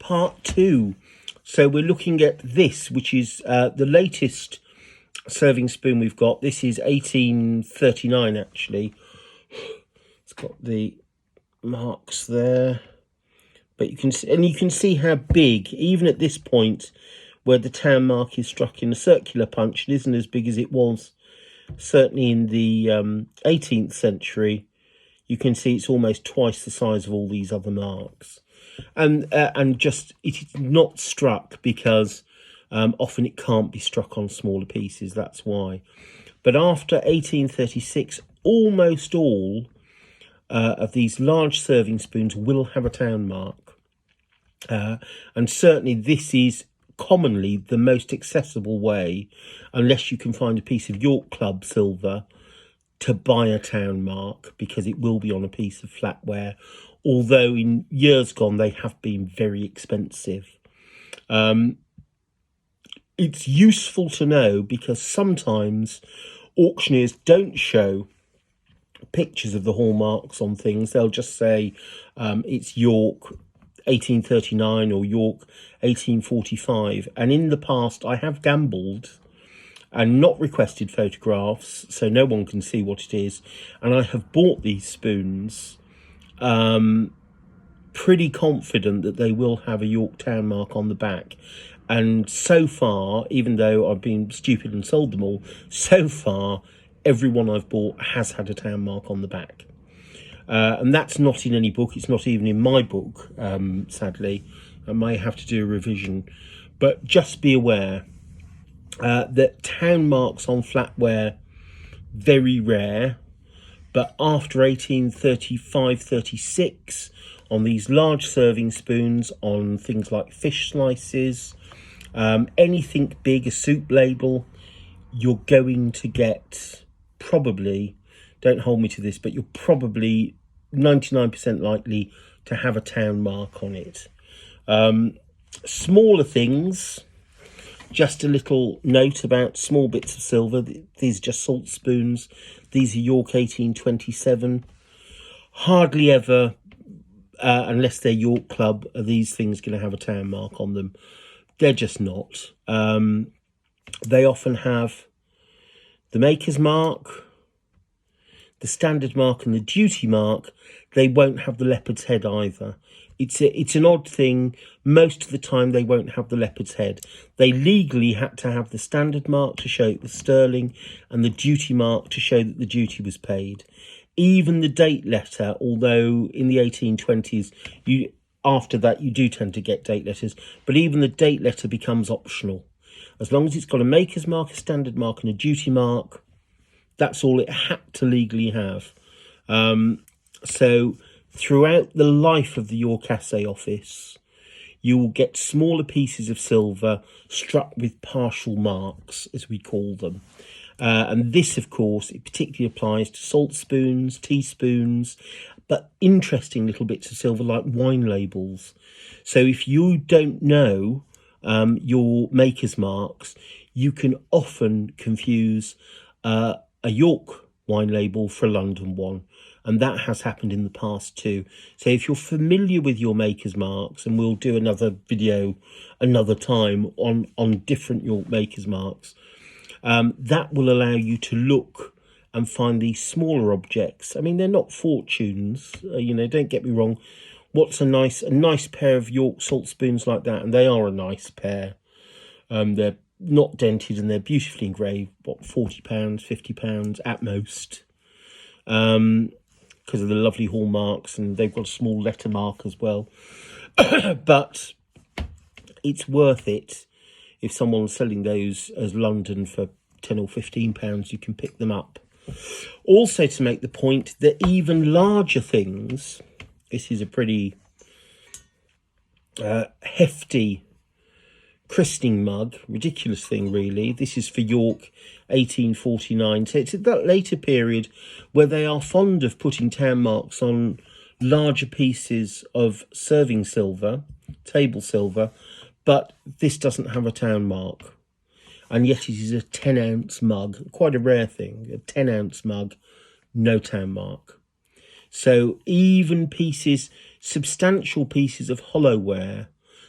part 2. So we're looking at this, which is the latest serving spoon we've got. This is 1839 actually. It's got the marks there, but you can see how big, even at this point where the town mark is struck in a circular punch, it isn't as big as it was certainly in the 18th century. You can see it's almost twice the size of all these other marks, and just it is not struck because often it can't be struck on smaller pieces. That's why. But after 1836, almost all of these large serving spoons will have a town mark, and certainly this is commonly the most accessible way, unless you can find a piece of York Club silver, to buy a town mark, because it will be on a piece of flatware, although in years gone they have been very expensive. It's useful to know because sometimes auctioneers don't show pictures of the hallmarks on things. They'll just say it's York 1839 or York 1845, and in the past I have gambled and not requested photographs so no one can see what it is, and I have bought these spoons pretty confident that they will have a York town mark on the back. And so far, even though I've been stupid and sold them all, so far every one I've bought has had a town mark on the back. And that's not in any book. It's not even in my book, sadly. I may have to do a revision. But just be aware that town marks on flatware, very rare. But after 1835-36, on these large serving spoons, on things like fish slices, anything big, a soup label, you're going to get probably, don't hold me to this, but you're probably 99% likely to have a town mark on it. Smaller things, just a little note about small bits of silver. These are just salt spoons. These are York 1827. Hardly ever, unless they're York Club, are these things going to have a town mark on them. They're just not. They often have the maker's mark, the standard mark and the duty mark. They won't have the leopard's head either. It's an odd thing. Most of the time they won't have the leopard's head. They legally had to have the standard mark to show it was sterling and the duty mark to show that the duty was paid. Even the date letter, although in the 1820s, after that you do tend to get date letters, but even the date letter becomes optional. As long as it's got a maker's mark, a standard mark and a duty mark, that's all it had to legally have. So throughout the life of the York Assay Office, you will get smaller pieces of silver struck with partial marks, as we call them. And this, of course, it particularly applies to salt spoons, teaspoons, but interesting little bits of silver like wine labels. So if you don't know your maker's marks, you can often confuse a York wine label for a London one. And that has happened in the past too. So if you're familiar with your maker's marks, and we'll do another video another time on different York maker's marks, that will allow you to look and find these smaller objects. I mean, they're not fortunes, don't get me wrong. What's a nice pair of York salt spoons like that? And they are a nice pair. They're not dented and they're beautifully engraved. What, £40, £50 at most. Because of the lovely hallmarks, and they've got a small letter mark as well. But it's worth it. If someone's selling those as London for £10 or £15, you can pick them up. Also, to make the point that even larger things, this is a pretty hefty christening mug, ridiculous thing really. This is for York 1849. So it's at that later period where they are fond of putting town marks on larger pieces of serving silver, table silver, but this doesn't have a town mark. And yet it is a 10-ounce mug, quite a rare thing, a 10-ounce mug, no town mark. So even pieces, substantial pieces of Hollowware,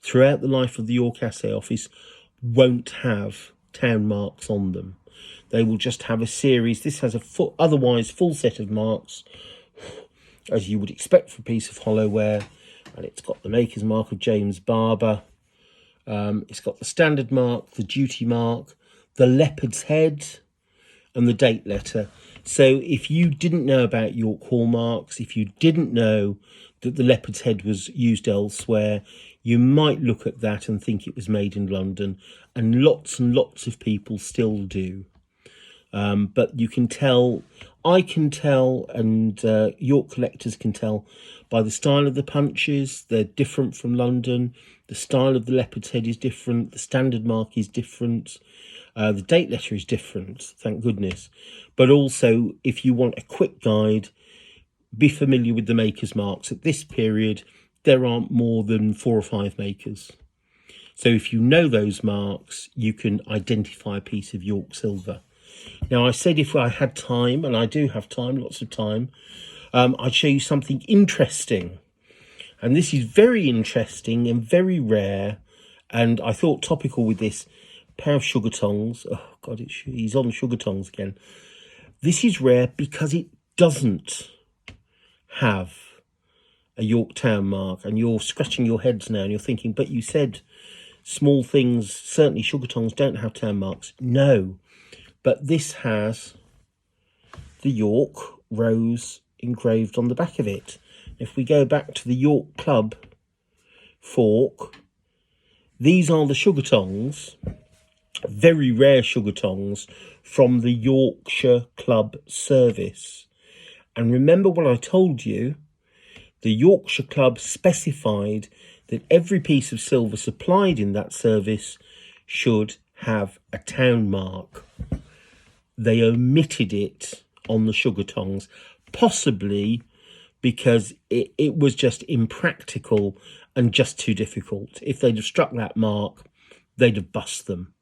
throughout the life of the York Assay Office won't have town marks on them. They will just have a series. This has a otherwise full set of marks, as you would expect for a piece of Hollowware, and it's got the maker's mark of James Barber. It's got the standard mark, the duty mark, the leopard's head, and the date letter. So if you didn't know about York Hallmarks, if you didn't know that the leopard's head was used elsewhere, you might look at that and think it was made in London, and lots of people still do. But you can tell, I can tell, and York collectors can tell by the style of the punches. They're different from London. The style of the leopard's head is different. The standard mark is different. The date letter is different, thank goodness. But also, if you want a quick guide, be familiar with the maker's marks. At this period, there aren't more than 4 or 5 makers. So if you know those marks, you can identify a piece of York silver. Now, I said if I had time, and I do have time, lots of time, I'd show you something interesting. And this is very interesting and very rare. And I thought topical with this pair of sugar tongs. Oh, God, he's on sugar tongs again. This is rare because it doesn't have a York town mark. And you're scratching your heads now and you're thinking, but you said small things, certainly sugar tongs, don't have town marks. No, but this has the York rose engraved on the back of it. If we go back to the York Club fork, these are the sugar tongs, very rare sugar tongs from the Yorkshire Club service. And remember what I told you, the Yorkshire Club specified that every piece of silver supplied in that service should have a town mark. They omitted it on the sugar tongs, possibly because it was just impractical and just too difficult. If they'd have struck that mark, they'd have bust them.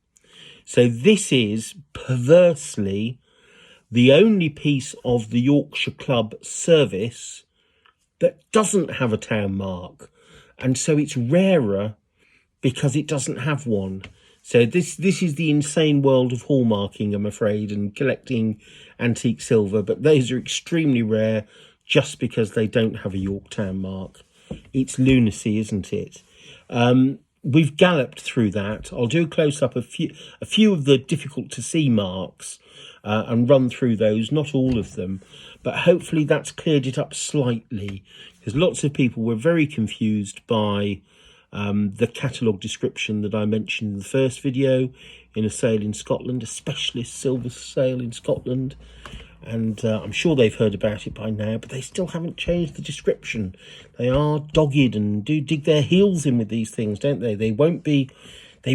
So this is perversely the only piece of the Yorkshire Club service that doesn't have a town mark. And so it's rarer because it doesn't have one. So this is the insane world of hallmarking, I'm afraid, and collecting antique silver. But those are extremely rare just because they don't have a York town mark. It's lunacy, isn't it? We've galloped through that. I'll do a close-up of a few of the difficult to see marks and run through those, not all of them. But hopefully that's cleared it up slightly, because lots of people were very confused by the catalogue description that I mentioned in the first video, in a sale in Scotland, a specialist silver sale in Scotland. And I'm sure they've heard about it by now, but they still haven't changed the description. They are dogged and do dig their heels in with these things, don't they? They won't be, they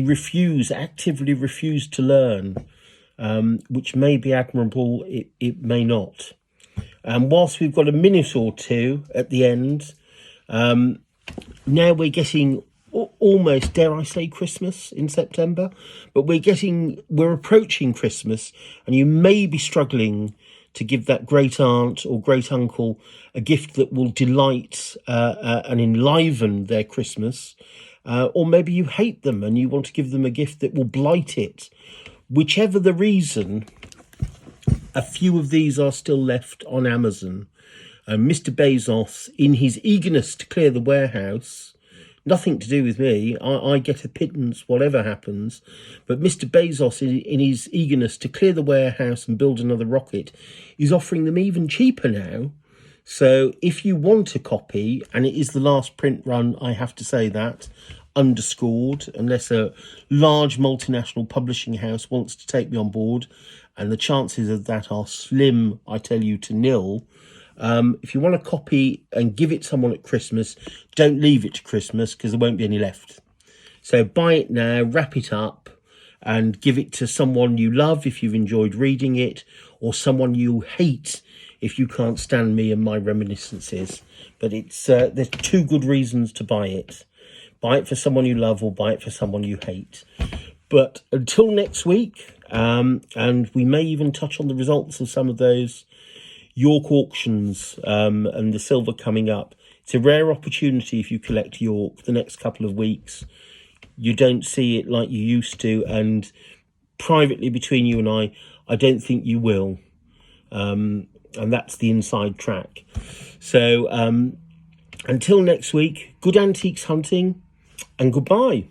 actively refuse to learn, which may be admirable, it may not. And whilst we've got a minute or two at the end, now we're getting almost, dare I say, Christmas in September, but we're approaching Christmas, and you may be struggling to give that great aunt or great uncle a gift that will delight and enliven their Christmas, or maybe you hate them and you want to give them a gift that will blight it. Whichever the reason, a few of these are still left on Amazon. Mr. Bezos, in his eagerness to clear the warehouse, nothing to do with me, I get a pittance whatever happens, but Mr. Bezos, in his eagerness to clear the warehouse and build another rocket, is offering them even cheaper now. So if you want a copy, and it is the last print run, I have to say that, underscored, unless a large multinational publishing house wants to take me on board, and the chances of that are slim, I tell you, to nil. If you want a copy and give it someone at Christmas, don't leave it to Christmas, because there won't be any left. So buy it now, wrap it up, and give it to someone you love if you've enjoyed reading it, or someone you hate if you can't stand me and my reminiscences. But it's there's 2 good reasons to buy it. Buy it for someone you love, or buy it for someone you hate. But until next week, and we may even touch on the results of some of those York auctions and the silver coming up. It's a rare opportunity if you collect York the next couple of weeks. You don't see it like you used to, and privately between you and I don't think you will. And that's the inside track. So until next week, good antiques hunting and goodbye.